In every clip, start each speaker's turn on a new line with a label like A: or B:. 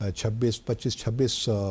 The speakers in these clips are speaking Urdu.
A: 25-26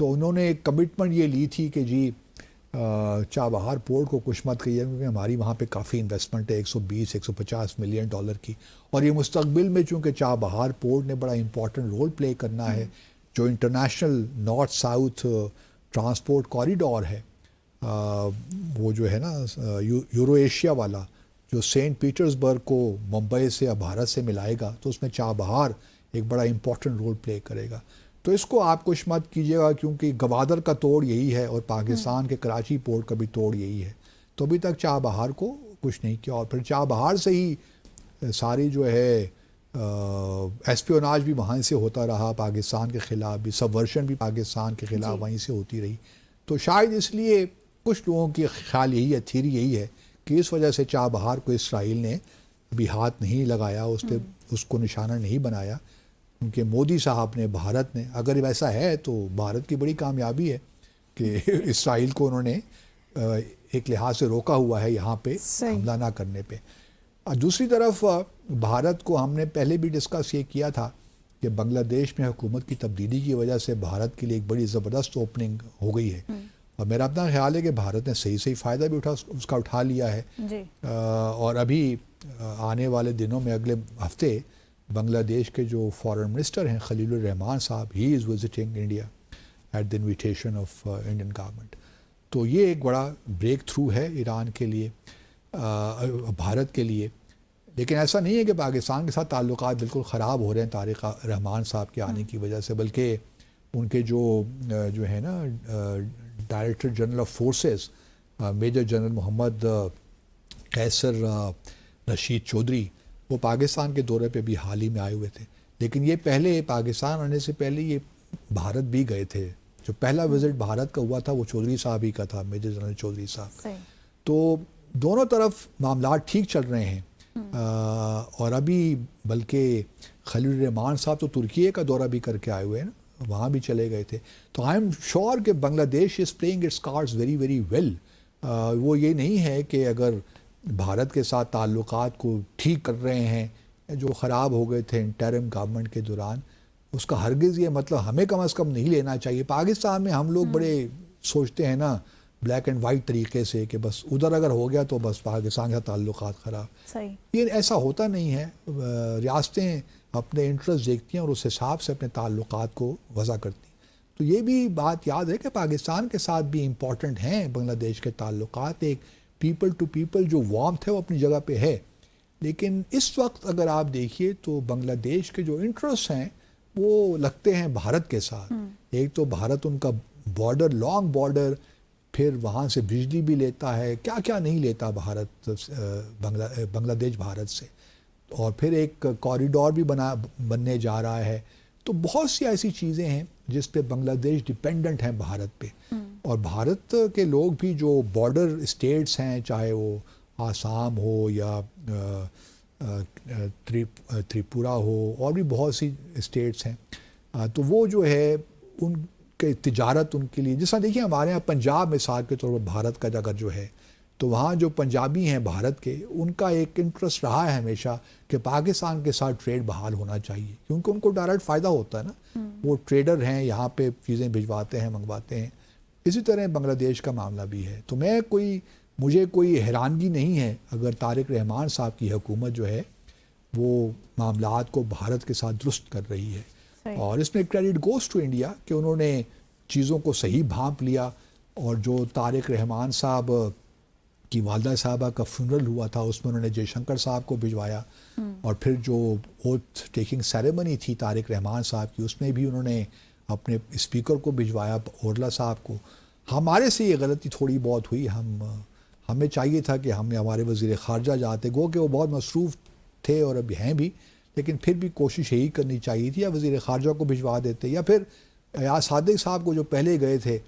A: تو انہوں نے ایک کمٹمنٹ یہ لی تھی کہ جی چابہار پورٹ کو کچھ مت کہیے کیونکہ ہماری وہاں پہ کافی انویسٹمنٹ ہے 120-150 ملین ڈالر کی، اور یہ مستقبل میں چونکہ چابہار پورٹ نے بڑا امپورٹنٹ رول پلے کرنا ہے، جو international north south transport corridor ہے وہ جو ہے نا یورو ایشیا والا، جو سینٹ پیٹرز برگ کو ممبئی سے یا بھارت سے ملائے گا، تو اس میں چابہار ایک بڑا امپورٹنٹ رول پلے کرے گا. تو اس کو آپ کچھ مت کیجیے گا کیونکہ گوادر کا توڑ یہی ہے اور پاکستان کے کراچی پورٹ کا بھی توڑ یہی ہے. تو ابھی تک چابہار کو کچھ نہیں کیا، اور پھر چابہار سے ہی ساری جو ہے ایسپیوناج بھی وہاں سے ہوتا رہا پاکستان کے خلاف بھی، سبورشن بھی پاکستان کے خلاف وہیں سے ہوتی رہی. تو شاید اس لیے کچھ لوگوں کی خیال یہی ہے، تھیری یہی ہے کہ اس وجہ سے چابہار کو اسرائیل نے ابھی ہاتھ نہیں لگایا، اس کو نشانہ نہیں بنایا، کیونکہ مودی صاحب نے، بھارت نے، اگر ویسا ہے تو بھارت کی بڑی کامیابی ہے کہ اسرائیل کو انہوں نے ایک لحاظ سے روکا ہوا ہے یہاں پہ حملہ نہ کرنے پہ. دوسری طرف بھارت کو ہم نے پہلے بھی ڈسکس یہ کیا تھا کہ بنگلہ دیش میں حکومت کی تبدیلی کی وجہ سے بھارت کے لیے ایک بڑی زبردست اوپننگ ہو گئی ہے، اور میرا اپنا خیال ہے کہ بھارت نے صحیح فائدہ بھی اس کا اٹھا لیا ہے. اور ابھی آنے والے دنوں میں اگلے ہفتے بنگلہ دیش کے جو فارن منسٹر ہیں Khalil ur-Rahman Sahab, he is visiting India at the invitation of Indian government. تو یہ ایک بڑا بریک تھرو ہے ایران کے لیے، بھارت کے لیے. لیکن ایسا نہیں ہے کہ پاکستان کے ساتھ تعلقات بالکل خراب ہو رہے ہیں طارق رحمان صاحب کے آنے کی وجہ سے، بلکہ ان کے جو ہے نا director general of forces major general Muhammad Qaiser Rashid Chaudhry, وہ پاکستان کے دورے پہ بھی حال ہی میں آئے ہوئے تھے. لیکن یہ پہلے پاکستان آنے سے پہلے یہ بھارت بھی گئے تھے. جو پہلا وزٹ بھارت کا ہوا تھا وہ چودھری صاحب ہی کا تھا، میجر جنرل چودھری صاحب. تو دونوں طرف معاملات ٹھیک چل رہے ہیں. اور ابھی بلکہ خلیل الرحمان صاحب تو ترکیے کا دورہ بھی کر کے آئے ہوئے ہیں نا، وہاں بھی چلے گئے تھے. تو آئی ایم شیور کہ Bangladesh is playing its cards very very well. وہ یہ نہیں ہے کہ اگر بھارت کے ساتھ تعلقات کو ٹھیک کر رہے ہیں جو خراب ہو گئے تھے انٹرم گورنمنٹ کے دوران، اس کا ہرگز یہ مطلب ہمیں کم از کم نہیں لینا چاہیے. پاکستان میں ہم لوگ بڑے سوچتے ہیں نا بلیک اینڈ وائٹ طریقے سے کہ بس ادھر اگر ہو گیا تو بس پاکستان کا تعلقات خراب. یہ ایسا ہوتا نہیں ہے. ریاستیں اپنے انٹرسٹ دیکھتی ہیں اور اس حساب سے اپنے تعلقات کو وضع کرتی ہیں. تو یہ بھی بات یاد ہے کہ پاکستان کے ساتھ بھی امپورٹنٹ ہیں بنگلہ دیش کے تعلقات. ایک پیپل ٹو پیپل جو وارمتھ ہے وہ اپنی جگہ پہ ہے. لیکن اس وقت اگر آپ دیکھیے تو بنگلہ دیش کے جو انٹرسٹ ہیں وہ لگتے ہیں بھارت کے ساتھ. ایک تو بھارت ان کا بارڈر، لانگ بارڈر، پھر وہاں سے بجلی بھی لیتا ہے، کیا کیا نہیں لیتا بھارت، بنگلہ دیش بھارت سے. اور پھر ایک کوریڈور بھی بننے جا رہا ہے. تو بہت سی ایسی چیزیں ہیں جس پہ بنگلہ دیش ڈیپینڈنٹ ہیں بھارت پہ. اور بھارت کے لوگ بھی جو بارڈر اسٹیٹس ہیں، چاہے وہ آسام ہو یا تریپورا ہو، اور بھی بہت سی اسٹیٹس ہیں، تو وہ جو ہے ان کے تجارت ان کے لیے، جس طرح دیکھیے ہمارے یہاں پنجاب مثال کے طور پر بھارت کا جگہ جو ہے، تو وہاں جو پنجابی ہیں بھارت کے، ان کا ایک انٹرسٹ رہا ہے ہمیشہ کہ پاکستان کے ساتھ ٹریڈ بحال ہونا چاہیے، کیونکہ ان کو ڈائریکٹ فائدہ ہوتا ہے نا. وہ ٹریڈر ہیں، یہاں پہ چیزیں بھجواتے ہیں، منگواتے ہیں. اسی طرح بنگلہ دیش کا معاملہ بھی ہے. تو مجھے کوئی حیرانگی نہیں ہے اگر طارق رحمان صاحب کی حکومت جو ہے وہ معاملات کو بھارت کے ساتھ درست کر رہی ہے. اور اس میں کریڈٹ گوز ٹو انڈیا کہ انہوں نے چیزوں کو صحیح بھانپ لیا. اور جو طارق رحمان صاحب کی والدہ صاحبہ کا فنرل ہوا تھا اس میں انہوں نے جے شنکر صاحب کو بھجوایا. اور پھر جو اوتھ ٹیکنگ سیریمنی تھی طارق رحمان صاحب کی، اس میں بھی انہوں نے اپنے اسپیکر کو بھجوایا، اورلا صاحب کو. ہمارے سے یہ غلطی تھوڑی بہت ہوئی. ہمیں چاہیے تھا کہ ہمارے وزیر خارجہ جاتے، گو کہ وہ بہت مصروف تھے اور ابھی ہیں بھی، لیکن پھر بھی کوشش یہی کرنی چاہیے تھی، یا وزیر خارجہ کو بھجوا دیتے، یا پھر ایاز صادق صاحب کو جو پہلے گئے تھے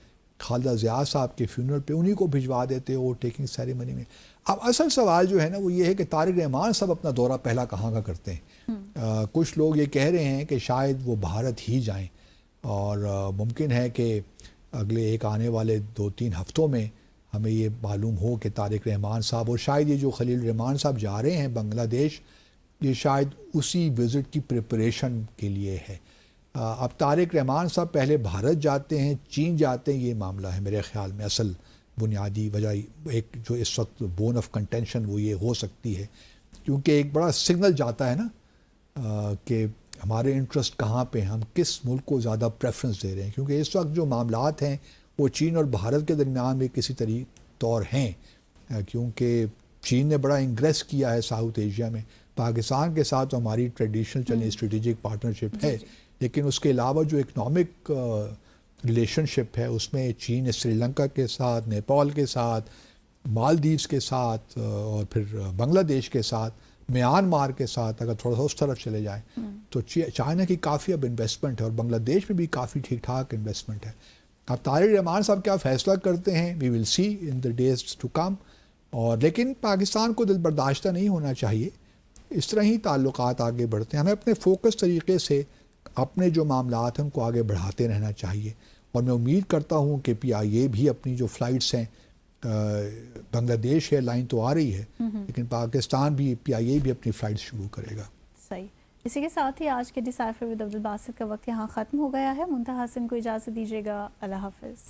A: خالدہ ضیاء صاحب کے فیونرل پہ، انہی کو بھجوا دیتے وہ ٹیکنگ سیریمنی میں. اب اصل سوال جو ہے نا وہ یہ ہے کہ طارق رحمان صاحب اپنا دورہ پہلا کہاں کا کرتے ہیں. کچھ لوگ یہ کہہ رہے ہیں کہ شاید وہ بھارت ہی جائیں، اور ممکن ہے کہ اگلے ایک آنے والے 2-3 ہفتوں میں ہمیں یہ معلوم ہو کہ طارق رحمان صاحب، اور شاید یہ جو خلیل الرحمان صاحب جا رہے ہیں بنگلہ دیش، یہ شاید اسی وزٹ کی پریپریشن کے لیے ہے. اب طارق رحمان صاحب پہلے بھارت جاتے ہیں، چین جاتے ہیں، یہ معاملہ ہے میرے خیال میں اصل بنیادی وجہ ایک جو اس وقت بون آف کنٹینشن وہ یہ ہو سکتی ہے، کیونکہ ایک بڑا سگنل جاتا ہے نا کہ ہمارے انٹرسٹ کہاں پہ ہیں، ہم کس ملک کو زیادہ پریفرنس دے رہے ہیں، کیونکہ اس وقت جو معاملات ہیں وہ چین اور بھارت کے درمیان میں کسی طور ہیں، کیونکہ چین نے بڑا انگریس کیا ہے ساؤتھ ایشیا میں، پاکستان کے ساتھ ہماری ٹریڈیشنل چلیں اسٹریٹجک پارٹنرشپ ہے، لیکن اس کے علاوہ جو اکنامک ریلیشن شپ ہے اس میں چین نے سری لنکا کے ساتھ، نیپال کے ساتھ، مالدیوز کے ساتھ اور پھر بنگلہ دیش کے ساتھ، میانمار کے ساتھ، اگر تھوڑا سا اس طرف چلے جائیں تو چائنا کی کافی اب انویسٹمنٹ ہے، اور بنگلہ دیش میں بھی کافی ٹھیک ٹھاک انویسٹمنٹ ہے۔ اب طارق رحمان صاحب کیا فیصلہ کرتے ہیں، وی ول سی ان دا ڈیز ٹو کم، اور لیکن پاکستان کو دل برداشتہ نہیں ہونا چاہیے، اس طرح ہی تعلقات آگے بڑھتے ہیں، ہمیں اپنے فوکس طریقے سے اپنے جو معاملات ہیں ان کو آگے بڑھاتے رہنا چاہیے، اور میں امید کرتا ہوں کہ پی آئی اے بھی اپنی جو فلائٹس ہیں، بنگلہ دیش ایئر لائن تو آ رہی ہے لیکن پاکستان بھی، پی آئی اے بھی اپنی فلائٹس شروع کرے گا۔
B: صحیح۔ اسی کے ساتھ ہی آج کے ڈیسائفر ود عبدالباسط کا وقت یہاں ختم ہو گیا ہے۔ منتہا حسن کو اجازت دیجیے گا، اللہ حافظ۔